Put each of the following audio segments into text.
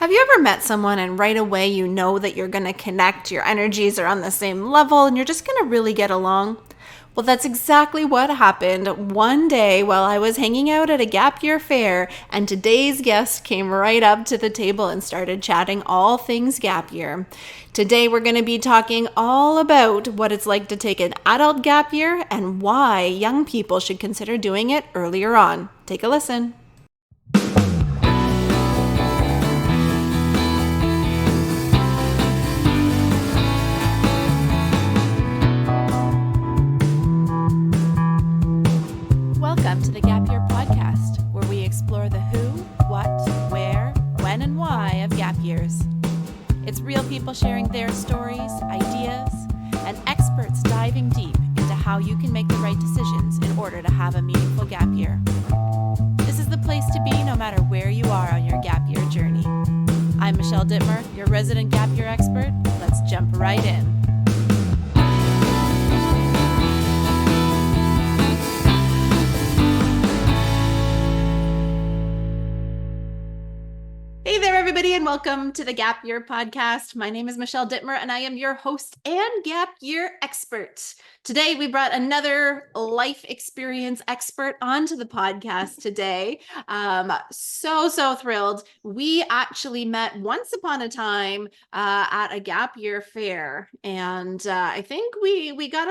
Have you ever met someone and right away you know that you're going to connect, your energies are on the same level, and you're just going to really get along? Well, that's exactly what happened one day while I was hanging out at a gap year fair, and today's guest came right up to the table and started chatting all things gap year. Today, we're going to be talking all about what it's like to take an adult gap year and why young people should consider doing it earlier on. Take a listen. Welcome to the Gap Year Podcast, where we explore the who, what, where, when, and why of gap years. It's real people sharing their stories, ideas, and experts diving deep into how you can make the right decisions in order to have a meaningful gap year. This is the place to be no matter where you are on your gap year journey. I'm Michelle Dittmer, your resident gap year expert. Let's jump right in. Hey there, everybody, and welcome to the Gap Year Podcast. My name is Michelle Dittmer, and I am your host and Gap Year expert. Today, we brought another life experience expert onto the podcast today. So thrilled. We actually met once upon a time at a Gap Year fair, and I think we got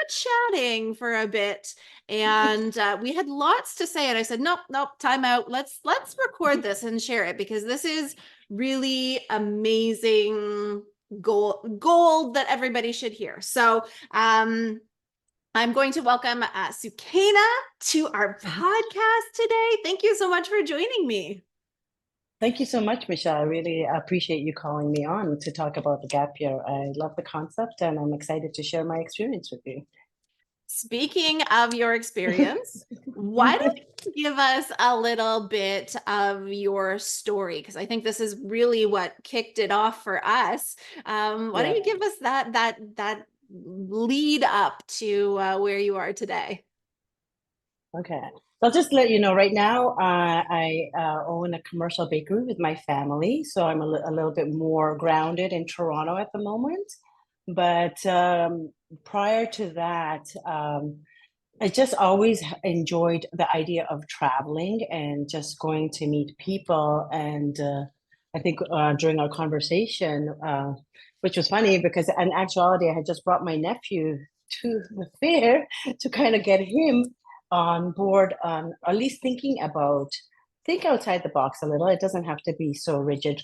chatting for a bit. And we had lots to say, and I said, nope, time out. Let's record this and share it, because this is really amazing gold that everybody should hear. So I'm going to welcome Sukaina to our podcast today. Thank you so much for joining me. Thank you so much, Michelle. I really appreciate you calling me on to talk about the gap year. I love the concept, and I'm excited to share my experience with you. Speaking of your experience, why don't you give us a little bit of your story? Because I think this is really what kicked it off for us. Why don't you give us that lead up to where you are today? Okay. So I'll just let you know right now, I own a commercial bakery with my family. So I'm a little bit more grounded in Toronto at the moment. But prior to that, I just always enjoyed the idea of traveling and just going to meet people. And I think during our conversation, which was funny because in actuality, I had just brought my nephew to the fair to kind of get him on board on at least think outside the box a little. It doesn't have to be so rigid,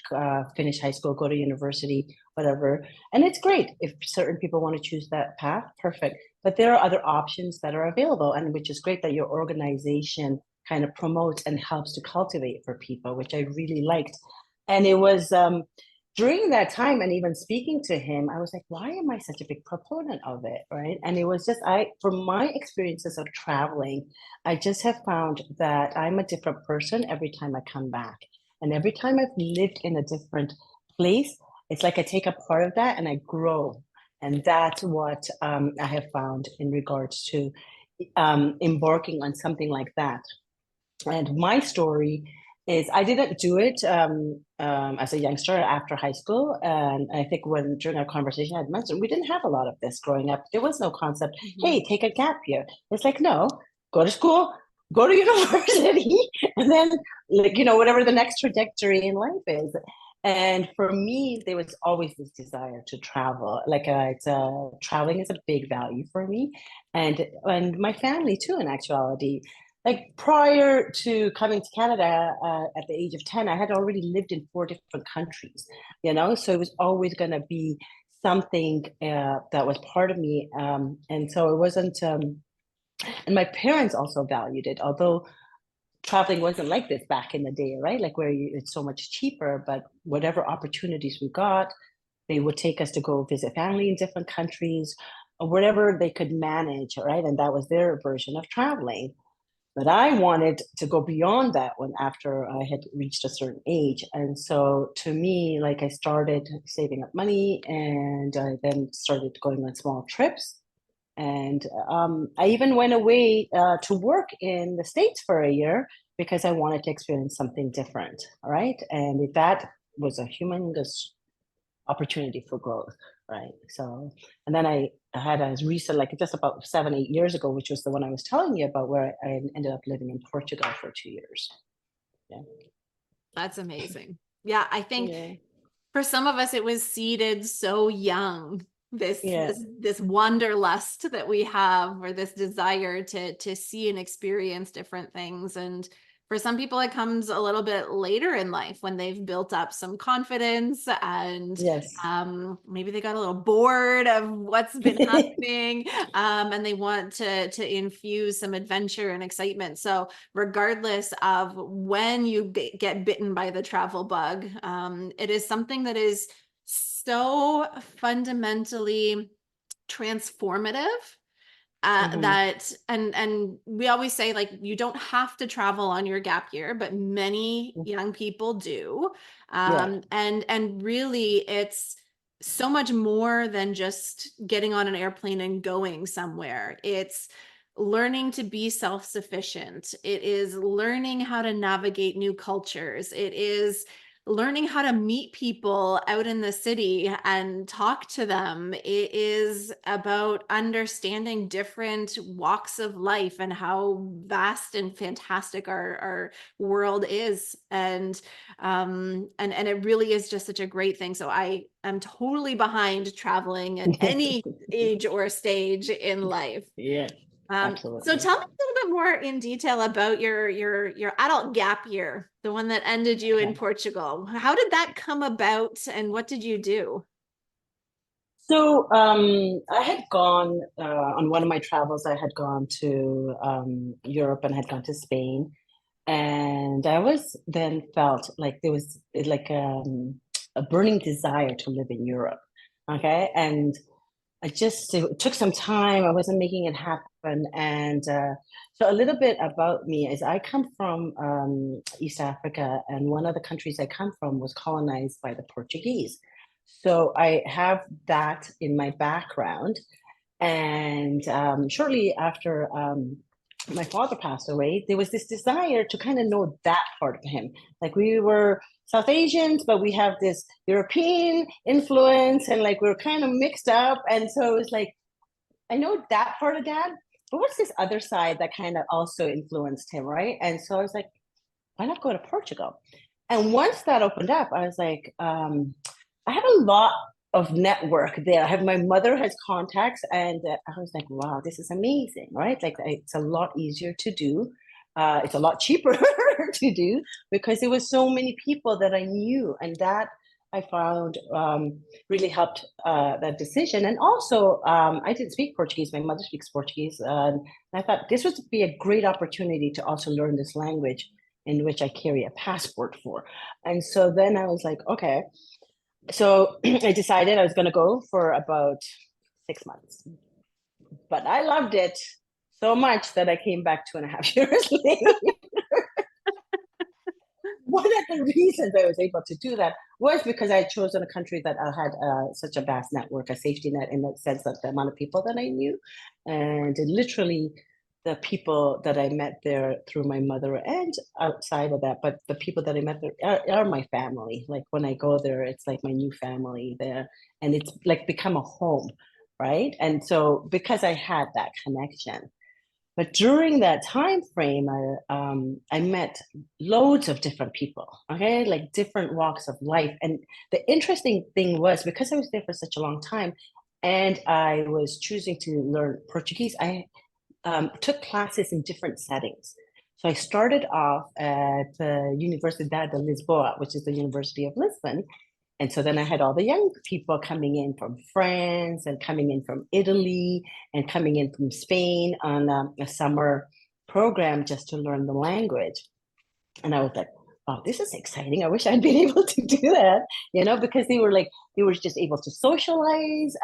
finish high school, go to university, whatever. And it's great if certain people want to choose that path, perfect. But there are other options that are available, and which is great that your organization kind of promotes and helps to cultivate for people, which I really liked. And it was during that time, and even speaking to him, I was like, why am I such a big proponent of it? Right. And it was just, from my experiences of traveling, I just have found that I'm a different person every time I come back. And every time I've lived in a different place, it's like I take a part of that and I grow. And that's what I have found in regards to embarking on something like that. And my story is I didn't do it as a youngster after high school. And I think when during our conversation, I had mentioned we didn't have a lot of this growing up. There was no concept, hey, take a gap year. It's like, no, go to school, go to university, and then, like, whatever the next trajectory in life is. And for me, there was always this desire to travel. Like, traveling is a big value for me, and my family too. In actuality, like prior to coming to Canada at the age of 10, I had already lived in 4 different countries, so it was always going to be something that was part of me. And so it wasn't, and my parents also valued it, although traveling wasn't like this back in the day, right? Like it's so much cheaper, but whatever opportunities we got, they would take us to go visit family in different countries or whatever they could manage, right? And that was their version of traveling. But I wanted to go beyond that one after I had reached a certain age. And so to me, like I started saving up money and I then started going on small trips. And I even went away to work in the States for a year because I wanted to experience something different. All right. And that was a humongous opportunity for growth, right? So, and then I had a recent, like just about 7, 8 years ago, which was the one I was telling you about, where I ended up living in Portugal for 2 years. Yeah. That's amazing. Yeah, I think Yeah. for some of us it was seeded so young, this Yeah. this wanderlust that we have, or this desire to see and experience different things. And for some people it comes a little bit later in life, when they've built up some confidence, and Yes. maybe they got a little bored of what's been happening, and they want to infuse some adventure and excitement. So regardless of when you get bitten by the travel bug, it is something that is so fundamentally transformative, Hmm. that and we always say, like, you don't have to travel on your gap year, but many young people do. Yeah. And really, it's so much more than just getting on an airplane and going somewhere. It's learning to be self-sufficient. It is learning how to navigate new cultures. It is learning how to meet people out in the city and talk to them. It is about understanding different walks of life and how vast and fantastic our world is. And it really is just such a great thing. So I am totally behind traveling at any age or stage in life. Yeah. So Absolutely. tell me a little bit more in detail about your adult gap year, the one that ended you in Okay. Portugal. How did that come about, and what did you do? So I had gone on one of my travels. I had gone to Europe and had gone to Spain, and I was then felt like there was like a burning desire to live in Europe. Okay, and it took some time. I wasn't making it happen, and so a little bit about me is I come from East Africa, and one of the countries I come from was colonized by the Portuguese. So I have that in my background, and shortly after my father passed away, there was this desire to kind of know that part of him. Like we were South Asians, but we have this European influence, and like we're kind of mixed up. And so it was like, I know that part of dad, but what's this other side that kind of also influenced him, right? And so I was like, why not go to Portugal? And once that opened up, I was like, I have a lot of network there. I have my mother has contacts, and I was like, wow, this is amazing, right? Like it's a lot easier to do. It's a lot cheaper to do because there was so many people that I knew, and that I found really helped that decision. And also, I didn't speak Portuguese. My mother speaks Portuguese, and I thought this would be a great opportunity to also learn this language in which I carry a passport for. And so then I was like, okay. So I decided I was going to go for about 6 months, but I loved it so much that I came back 2.5 years later. One of the reasons I was able to do that was because I had chosen a country that had such a vast network, a safety net, in the sense that the amount of people that I knew, and literally the people that I met there through my mother, and outside of that, but the people that I met there are my family. Like when I go there, it's like my new family there, and it's like become a home, right? And so because I had that connection, but during that time frame, I met loads of different people, okay, like different walks of life. And the interesting thing was, because I was there for such a long time, and I was choosing to learn Portuguese, I took classes in different settings. So I started off at the Universidade de Lisboa, which is the University of Lisbon, and so then I had all the young people coming in from France and coming in from Italy and coming in from Spain on a summer program just to learn the language. And I was like, oh, this is exciting. I wish I'd been able to do that, because they were just able to socialize.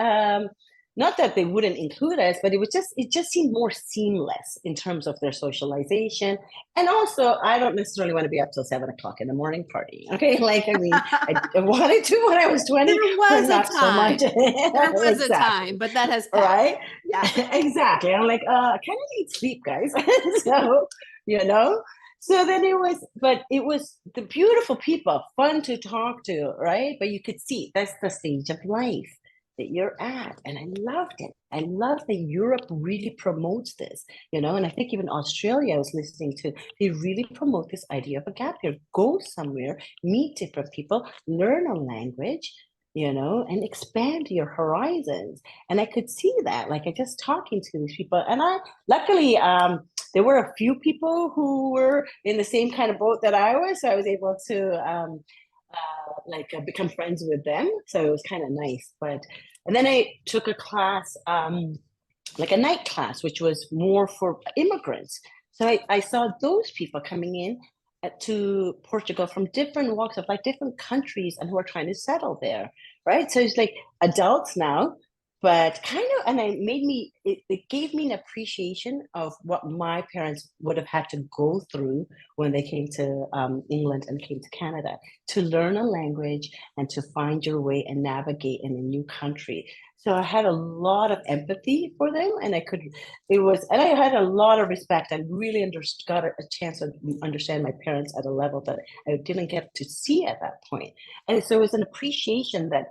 Not that they wouldn't include us, but it just seemed more seamless in terms of their socialization. And also, I don't necessarily want to be up till 7 o'clock in the morning party. Okay. Like, I mean, I wanted to when I was 20, There but was a not so much. time. There was a Exactly. time, but that has passed. Right. Yeah. Exactly. I'm like, I kind of need sleep, guys. So, you know, So then it was the beautiful people, fun to talk to, right? But you could see that's the stage of life that you're at. And I loved it. I love that Europe really promotes this, and I think even Australia I was listening to, they really promote this idea of a gap year. Go somewhere, meet different people, learn a language, and expand your horizons. And I could see that, like I just talking to these people. And I luckily there were a few people who were in the same kind of boat that I was. So I was able to become friends with them. So it was kind of nice. And then I took a class, like a night class, which was more for immigrants. So I saw those people coming in to Portugal from different walks of life, different countries, and who are trying to settle there, right? So it's like adults now, but kind of, and it gave me an appreciation of what my parents would have had to go through when they came to England and came to Canada to learn a language and to find your way and navigate in a new country. So I had a lot of empathy for them, and and I had a lot of respect. I really got a chance to understand my parents at a level that I didn't get to see at that point. And so it was an appreciation that,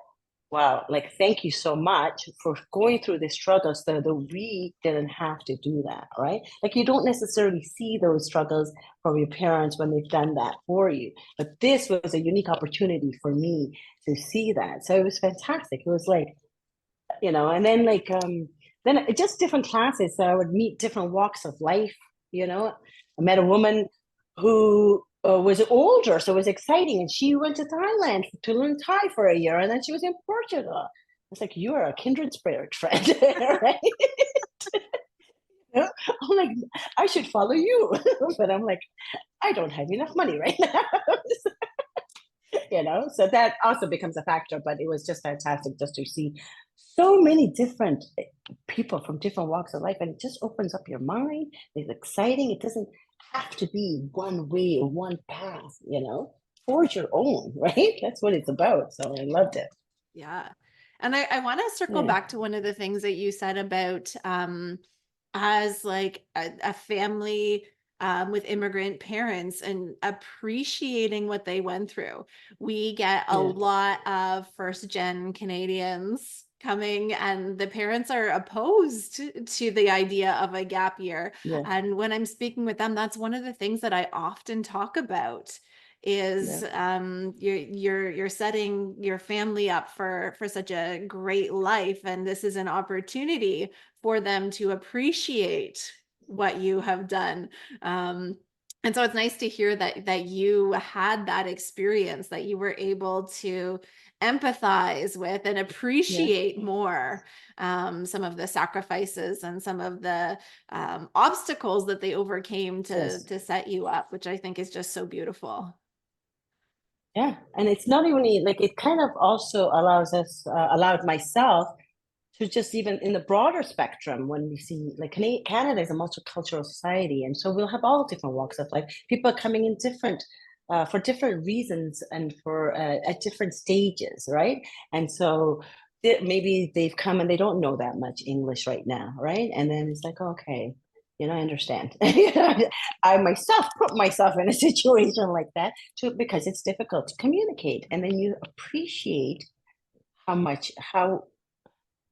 wow, like, thank you so much for going through the struggles so that we didn't have to do that, right? Like, you don't necessarily see those struggles from your parents when they've done that for you. But this was a unique opportunity for me to see that. So it was fantastic. It was like, and then then just different classes. So I would meet different walks of life. I met a woman who was older, so it was exciting, and she went to Thailand to learn Thai for a year, and then she was in Portugal. It's like, you are a kindred spirit friend, right? I'm like, I should follow you, but I'm like, I don't have enough money right now. So that also becomes a factor. But it was just fantastic just to see so many different people from different walks of life, and it just opens up your mind. It's exciting. It doesn't have to be one way or one path. Forge your own, right? That's what it's about. So I loved it. Yeah. And I want to circle Yeah, back to one of the things that you said about as like a family with immigrant parents and appreciating what they went through. We get a yeah, lot of first gen Canadians coming, and the parents are opposed to the idea of a gap year. yeah, And when I'm speaking with them, that's one of the things that I often talk about yeah. is you're setting your family up for such a great life, and this is an opportunity for them to appreciate what you have done. And so it's nice to hear that you had that experience, that you were able to empathize with and Yeah. appreciate more some of the sacrifices and some of the obstacles that they overcame Yes. to set you up, which I think is just so beautiful. Yeah. And it's not even like, it kind of also allowed myself to just, even in the broader spectrum, when we see like Canada is a multicultural society, and so we'll have all different walks of life. People coming in different for different reasons and for at different stages, right? And so maybe they've come and they don't know that much English right now, right? And then it's like, okay, I understand. I myself put myself in a situation like that too, because it's difficult to communicate, and then you appreciate how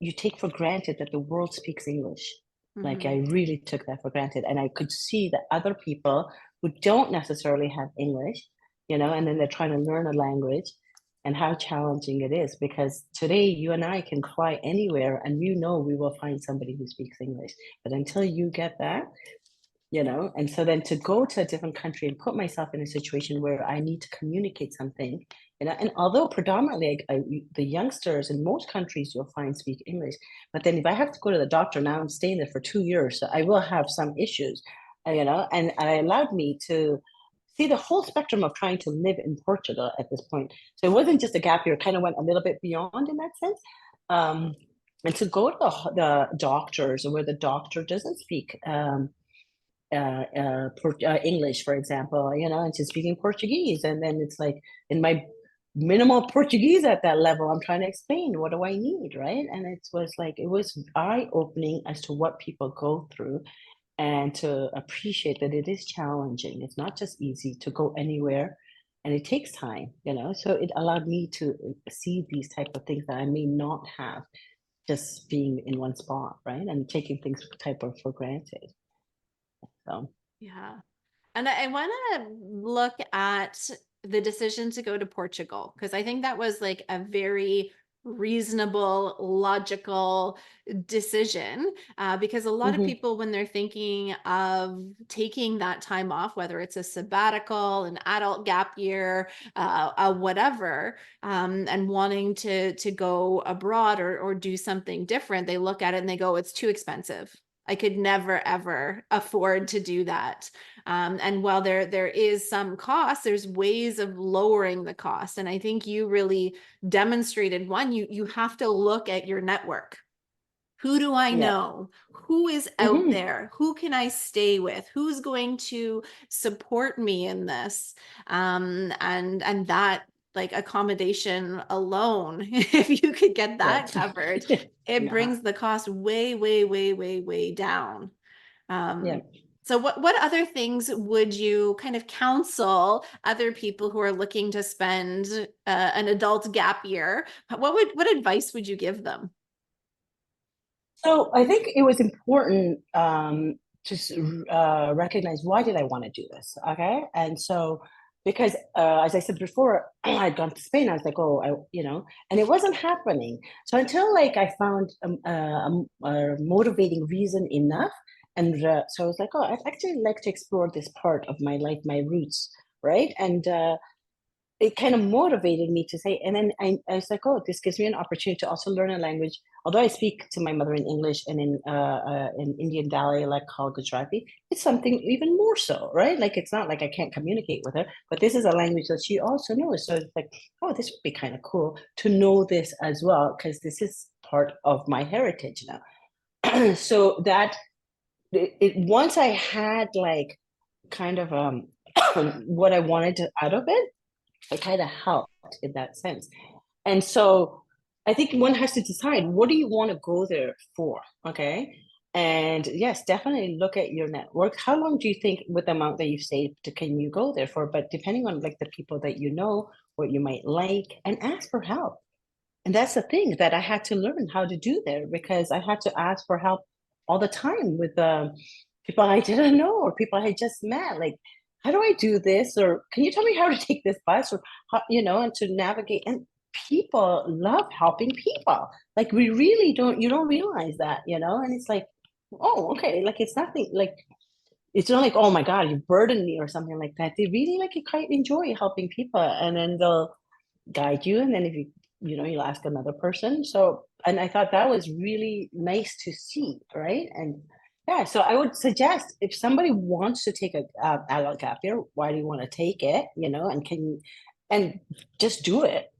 you take for granted that the world speaks English. Like, I Mhm. really took that for granted. And I could see that other people who don't necessarily have English, and then they're trying to learn a language, and how challenging it is. Because today you and I can fly anywhere, and we will find somebody who speaks English. But until you get that, and so then to go to a different country and put myself in a situation where I need to communicate something, and although predominantly the youngsters in most countries you'll find speak English, but then if I have to go to the doctor, now I'm staying there for 2 years, so I will have some issues, and it allowed me to see the whole spectrum of trying to live in Portugal at this point. So it wasn't just a gap year; it kind of went a little bit beyond in that sense. Um, and to go to the doctors, where the doctor doesn't speak English, for example, and she's speaking Portuguese. And then it's like, in my minimal Portuguese at that level, I'm trying to explain, what do I need, right? And it was eye opening as to what people go through. and to appreciate that it is challenging. It's not just easy to go anywhere, and it takes time, So it allowed me to see these type of things that I may not have just being in one spot, right? And taking things type of for granted. So Yeah. And I want to look at the decision to go to Portugal because I think that was like a very reasonable, logical decision. Because a lot of mhm, people, when they're thinking of taking that time off, whether it's a sabbatical, an adult gap year, whatever, and wanting to go abroad or do something different, they look at it and they go, "It's too expensive. I could never ever afford to do that." And while there is some cost, there's ways of lowering the cost. And I think you really demonstrated one, you have to look at your network. Who do I yeah. know? Who is out Mhm, there? Who can I stay with? Who's going to support me in this? And that like accommodation alone, if you could get yeah. that covered, it Yeah, brings the cost way, way, way, way, way down. yeah. Um, so what other things would you kind of counsel other people who are looking to spend an adult gap year? What advice would you give them? So I think it was important to recognize why did I want to do this? Okay, and so because as I said before, I'd gone to Spain. I was like, oh, and it wasn't happening. So until like I found a motivating reason enough, and so I was like, oh, I'd actually like to explore this part of my life, my roots, right? And it kind of motivated me to say, and then I was like, oh, this gives me an opportunity to also learn a language. Although I speak to my mother in English and in Indian dialect called Gujarati, it's something even more so, right? Like it's not like I can't communicate with her, but this is a language that she also knows. So it's like, oh, this would be kind of cool to know this as well, because this is part of my heritage now. So that once I had like kind of what I wanted to out of it, it kind of helped in that sense. And so I think one has to decide, what do you want to go there for? Okay. And yes, definitely look at your network. How long do you think, with the amount that you've saved, can you go there for? But depending on like the people that you know, what you might like, and ask for help. And that's the thing that I had to learn how to do there, because I had to ask for help all the time with people I didn't know or people I just met. Like, how do I do this? Or can you tell me how to take this bus? Or how, and to navigate. And people love helping people. Like we really don't. You don't realize that, And it's like, oh, okay. Like it's nothing. Like it's not like, oh my God, you burden me or something like that. They really like, you quite enjoy helping people, and then they'll guide you, and then if you'll ask another person. So, and I thought that was really nice to see, right? And yeah, so I would suggest, if somebody wants to take a adult gap year, why do you want to take it? And and just do it,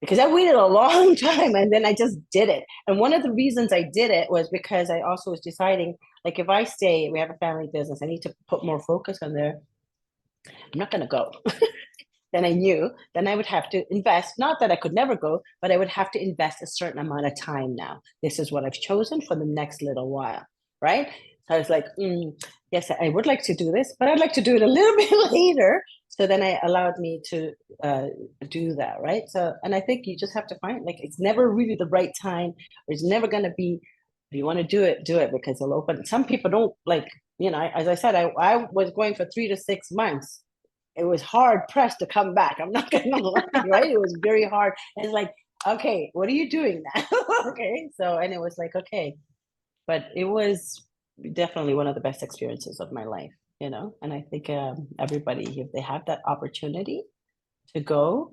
because I waited a long time and then I just did it. And one of the reasons I did it was because I also was deciding, like, if I stay, we have a family business, I need to put more focus on there. I'm not going to go. Then I knew, then I would have to invest. Not that I could never go, but I would have to invest a certain amount of time now. This is what I've chosen for the next little while, right? So I was like, yes, I would like to do this, but I'd like to do it a little bit later. So then I allowed me to do that, right? So, and I think you just have to find, like, it's never really the right time. It's never going to be, if you want to do it, because it'll open. Some people don't like, as I said, I was going for 3 to 6 months. It was hard pressed to come back. I'm not gonna lie, right? It was very hard. And it's like, okay, what are you doing now? Okay. So, and it was like, okay. But it was definitely one of the best experiences of my life, And I think everybody, if they have that opportunity to go,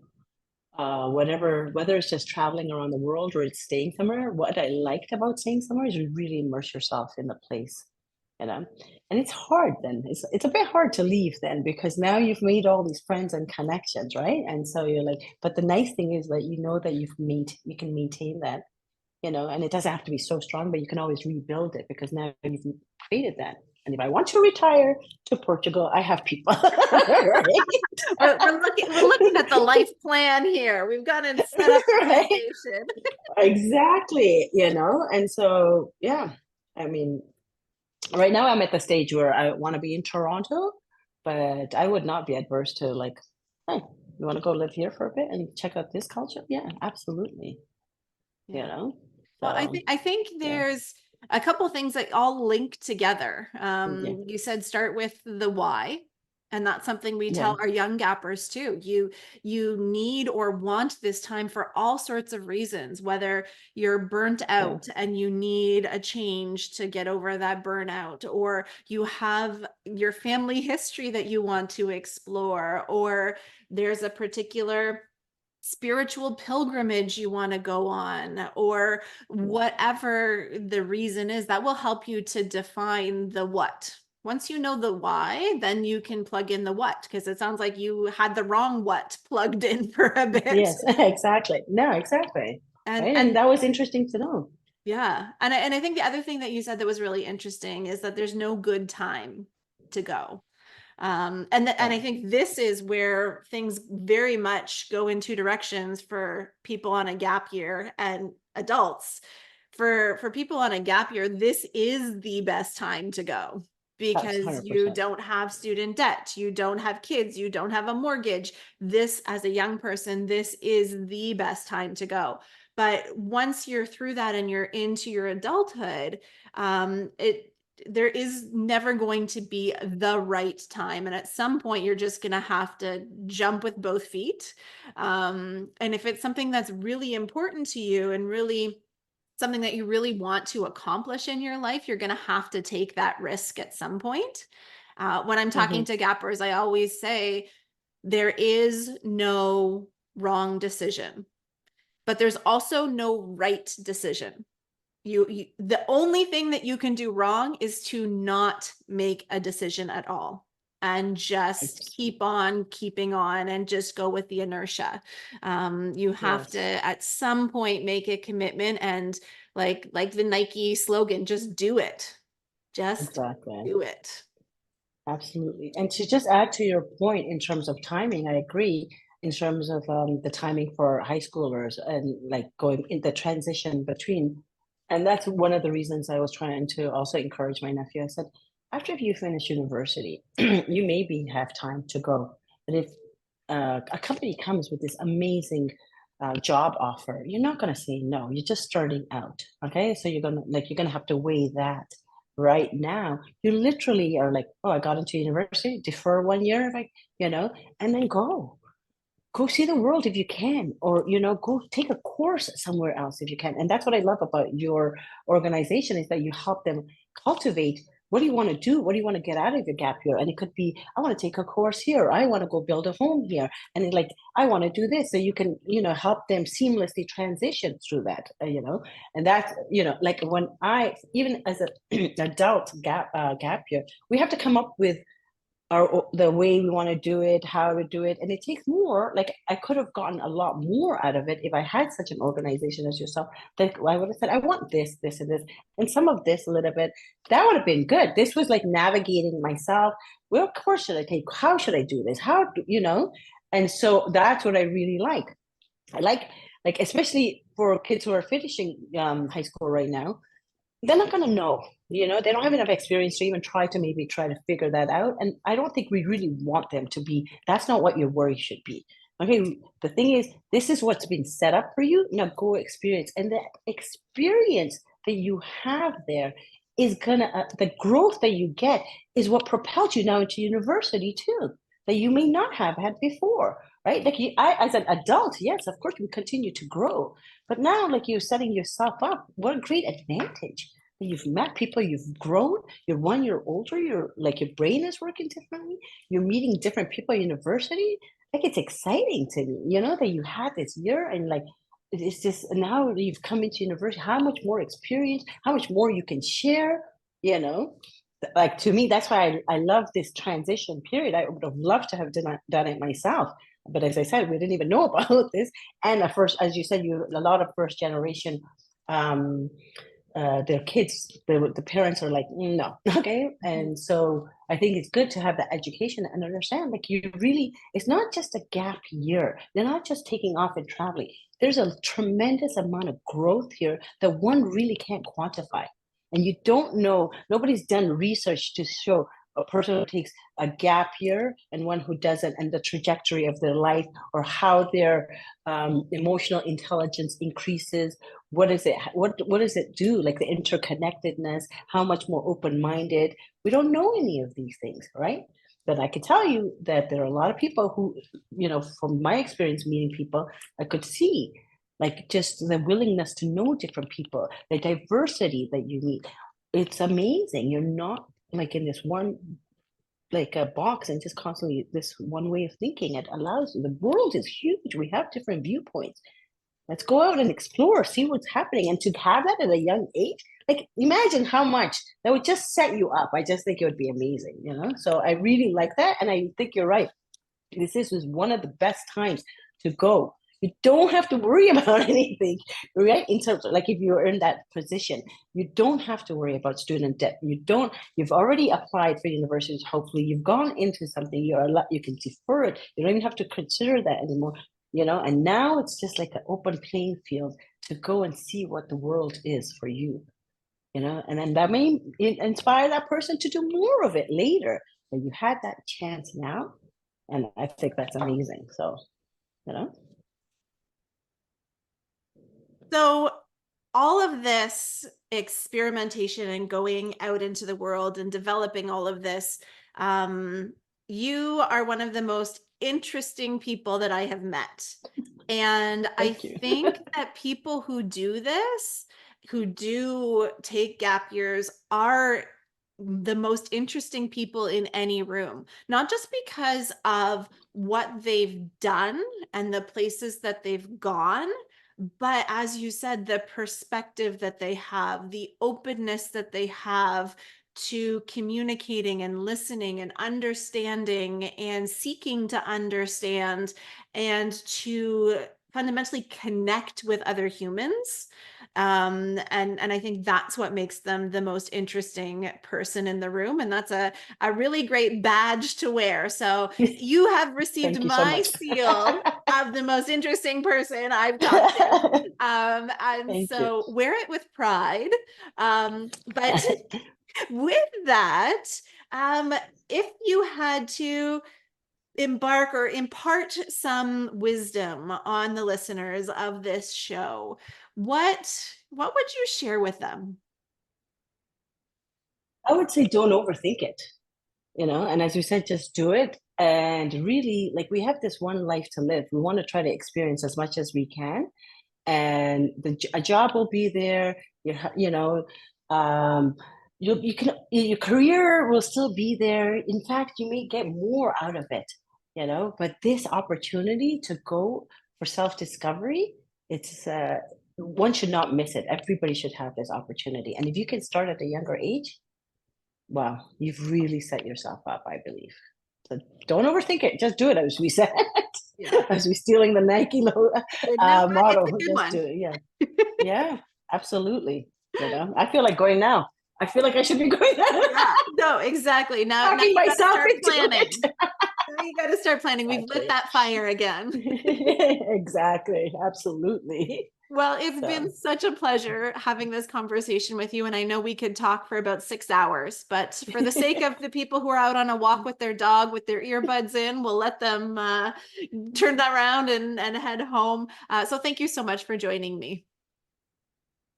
whether it's just traveling around the world or it's staying somewhere, what I liked about staying somewhere is you really immerse yourself in the place, and it's hard then. It's a bit hard to leave then, because now you've made all these friends and connections, right? And so you're like, but the nice thing is that that you can maintain that, and it doesn't have to be so strong, but you can always rebuild it, because now you've created that. And if I want to retire to Portugal, I have people. Right? We're looking at the life plan here. We've got to set up the Right? foundation. Exactly, And so, yeah, I mean, Right now I'm at the stage where I want to be in Toronto, but I would not be adverse to like, hey, you want to go live here for a bit and check out this culture? Yeah, absolutely. You Yeah. know? Well, So I think yeah, there's a couple things that all link together. yeah, You said start with the why, and that's something we yeah, tell our young gappers too. You need or want this time for all sorts of reasons, whether you're burnt yeah, out and you need a change to get over that burnout, or you have your family history that you want to explore, or there's a particular spiritual pilgrimage you want to go on, or yeah. whatever the reason is that will help you to define the what. Once you know the why, then you can plug in the what, because it sounds like you had the wrong what plugged in for a bit. Yes, exactly. No, exactly. Right. And And that was interesting to know. yeah, and I think the other thing that you said that was really interesting is that there's no good time to go. And I Right. think this is where things very much go in two directions for people on a gap year and adults. For people on a gap year, this is the best time to go That's because you 100%. don't have student debt, you don't have kids, you don't have a mortgage. This, as a young person, this is the best time to go. But once you're through that and you're into your adulthood, it there is never going to be the right time. And at some point, you're just going to have to jump with both feet. And if it's something that's really important to you and really something that you really want to accomplish in your life, you're going to have to take that risk at some point. When I'm talking Hmm. to gappers, I always say there is no wrong decision, but there's also no right decision. You the only thing that you can do wrong is to not make a decision at all and just keep on keeping on and just go with the inertia. You have to Yes, at some point make a commitment and like the Nike slogan, just exactly. do it. Absolutely. And to just add to your point in terms of timing, I agree in terms of the timing for high schoolers and like going in the transition between. And that's one of the reasons I was trying to also encourage my nephew. I said, after you finish university, you maybe have time to go. But if a company comes with this amazing job offer, you're not going to say no. You're just starting out. Okay. So you're going to have to weigh that right now. You literally are like, oh, I got into university, defer 1 year, if and then go see the world if you can, or go take a course somewhere else if you can. And that's what I love about your organization, is that you help them cultivate, what do you want to do, what do you want to get out of your gap year. And it could be, I want to take a course here, I want to go build a home here, and like, I want to do this. So you can help them seamlessly transition through that, and that's like, when I, even as an adult gap year, we have to come up with the way we want to do it, how to do it. And it takes more. Like, I could have gotten a lot more out of it if I had such an organization as yourself. That I would have said, I want this, this, and this, and some of this a little bit. That would have been good. This was like navigating myself. What course should I take? How should I do this? And so that's what I really like. I like especially for kids who are finishing high school right now, they're not going to know. They don't have enough experience to even try to figure that out. And I don't think we really want them to be. That's not what your worry should be. Okay, the thing is, this is what's been set up for you. Now go experience, and the experience that you have there is gonna the growth that you get is what propels you now into university too, that you may not have had before, right? Like, as an adult, yes, of course, we continue to grow, but now, like, you're setting yourself up. What a great advantage. You've met people, you've grown, you're 1 year older, you're like, your brain is working differently, you're meeting different people at university. Like, it's exciting to me, that you had this year, and like, it's just, now that you've come into university, how much more experience, how much more you can share, you know. Like, to me, that's why I love this transition period. I would have loved to have done it myself. But as I said, we didn't even know about this. And at first, as you said, a lot of first generation, um, their kids, the parents are like, no, okay. And so I think it's good to have that education and understand, like, you really, it's not just a gap year. They're not just taking off and traveling. There's a tremendous amount of growth here that one really can't quantify. And you don't know, nobody's done research to show a person who takes a gap year and one who doesn't, and the trajectory of their life, or how their emotional intelligence increases. What is it? What does it do? Like the interconnectedness, how much more open-minded. We don't know any of these things, right? But I can tell you that there are a lot of people who, from my experience meeting people, I could see like just the willingness to know different people, the diversity that you meet. It's amazing. You're not like in this one like a box and just constantly this one way of thinking. It allows you, the world is huge. We have different viewpoints. Let's go out and explore, see what's happening. And to have that at a young age, like imagine how much that would just set you up. I just think it would be amazing, So I really like that. And I think you're right. This was one of the best times to go. You don't have to worry about anything, right? In terms of like if you're in that position, you don't have to worry about student debt. You've already applied for universities. Hopefully you've gone into something, you can defer it. You don't even have to consider that anymore, and now it's just like an open playing field to go and see what the world is for you, and then that may inspire that person to do more of it later. But you had that chance now. And I think that's amazing. So, you know. So all of this experimentation and going out into the world and developing all of this, you are one of the most interesting people that I have met. And I think that people who do this, who do take gap years, are the most interesting people in any room, not just because of what they've done and the places that they've gone, but as you said, the perspective that they have, the openness that they have to communicating and listening and understanding and seeking to understand and to fundamentally connect with other humans. And I think that's what makes them the most interesting person in the room. And that's a really great badge to wear. So you have received my seal of the most interesting person I've talked to. And so wear it with pride. But with that, if you had to embark or impart some wisdom on the listeners of this show, what would you share with them? I would say don't overthink it, and as you said, just do it. And really, like we have this one life to live. We want to try to experience as much as we can. And a job will be there. Your career will still be there. In fact, you may get more out of it, but this opportunity to go for self-discovery, it's one should not miss it. Everybody should have this opportunity. And if you can start at a younger age, wow, you've really set yourself up, I believe. So don't overthink it. Just do it, as we said. As we stealing the Nike model. Just do it. Yeah. Yeah, absolutely. I feel like going now. I feel like I should be going now. Yeah, no, exactly. Now you gotta start planning. Now you gotta start planning. We've lit that fire again. Exactly. Absolutely. Well, it's been such a pleasure having this conversation with you. And I know we could talk for about 6 hours, but for the sake of the people who are out on a walk with their dog with their earbuds in, we'll let them turn that around and head home. So thank you so much for joining me.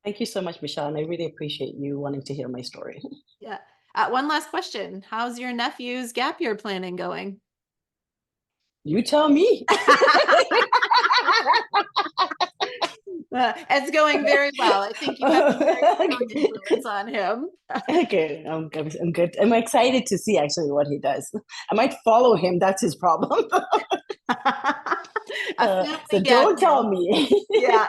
Thank you so much, Michelle. And I really appreciate you wanting to hear my story. Yeah. One last question. How's your nephew's gap year planning going? You tell me. It's going very well. I think you have a very strong influence on him. Okay, I'm good. I'm excited to see actually what he does. I might follow him. That's his problem. So don't tell me. Yeah.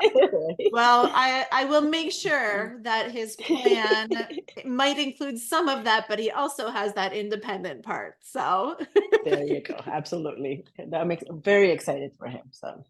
Well, I will make sure that his plan might include some of that, but he also has that independent part. So there you go. Absolutely. That makes me very excited for him. So.